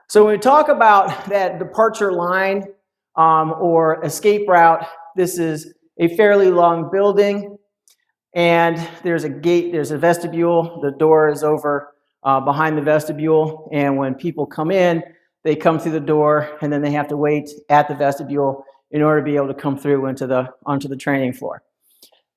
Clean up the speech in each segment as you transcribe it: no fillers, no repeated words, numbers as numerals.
So when we talk about that departure line or escape route, this is a fairly long building, and there's a gate, there's a vestibule. The door is over behind the vestibule, and when people come in, they come through the door, and then they have to wait at the vestibule in order to be able to come through onto the training floor.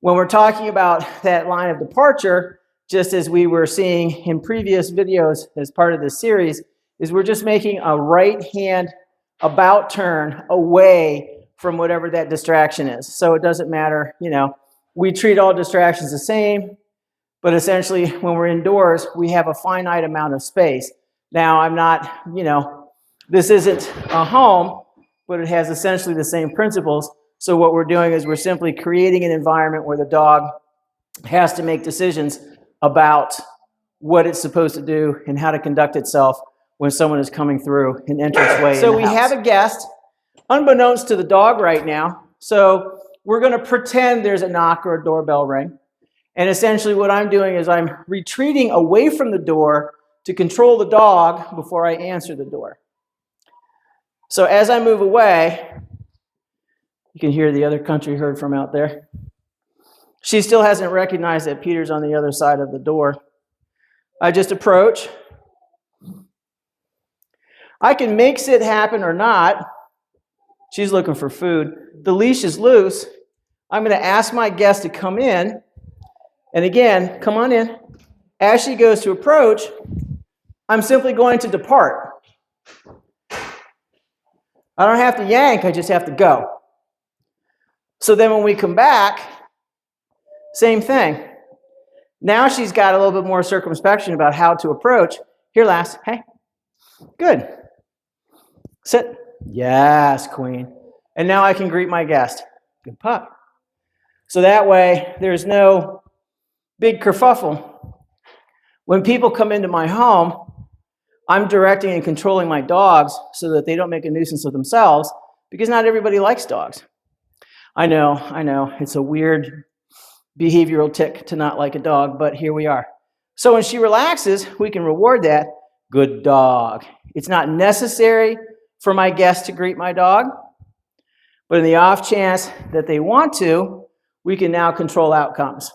When we're talking about that line of departure, just as we were seeing in previous videos as part of this series, is we're just making a right-hand about turn away from whatever that distraction is. So it doesn't matter, we treat all distractions the same, but essentially when we're indoors, we have a finite amount of space. Now, I'm not, this isn't a home, but it has essentially the same principles. So what we're doing is we're simply creating an environment where the dog has to make decisions about what it's supposed to do and how to conduct itself when someone is coming through an entranceway. So we have a guest, unbeknownst to the dog right now. So we're going to pretend there's a knock or a doorbell ring. And essentially what I'm doing is I'm retreating away from the door to control the dog before I answer the door. So as I move away, you can hear the other country herd from out there. She still hasn't recognized that Peter's on the other side of the door. I just approach. I can make sit happen or not. She's looking for food. The leash is loose. I'm going to ask my guest to come in. And again, come on in. As she goes to approach, I'm simply going to depart. I don't have to yank, I just have to go. So then when we come back, same thing. Now she's got a little bit more circumspection about how to approach. Here, lass. Hey. Good. Sit. Yes, queen. And now I can greet my guest. Good pup. So that way, there's no big kerfuffle. When people come into my home, I'm directing and controlling my dogs so that they don't make a nuisance of themselves, because not everybody likes dogs. I know. It's a weird behavioral tick to not like a dog, but here we are. So when she relaxes, we can reward that. Good dog. It's not necessary for my guest to greet my dog, but in the off chance that they want to, we can now control outcomes.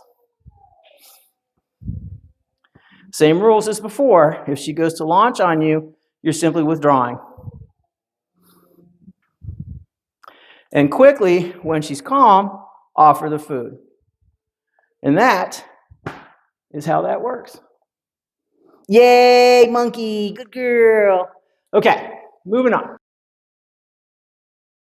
Same rules as before. If she goes to launch on you, you're simply withdrawing. And quickly, when she's calm, offer the food. And that is how that works. Yay, monkey, good girl. Okay, moving on.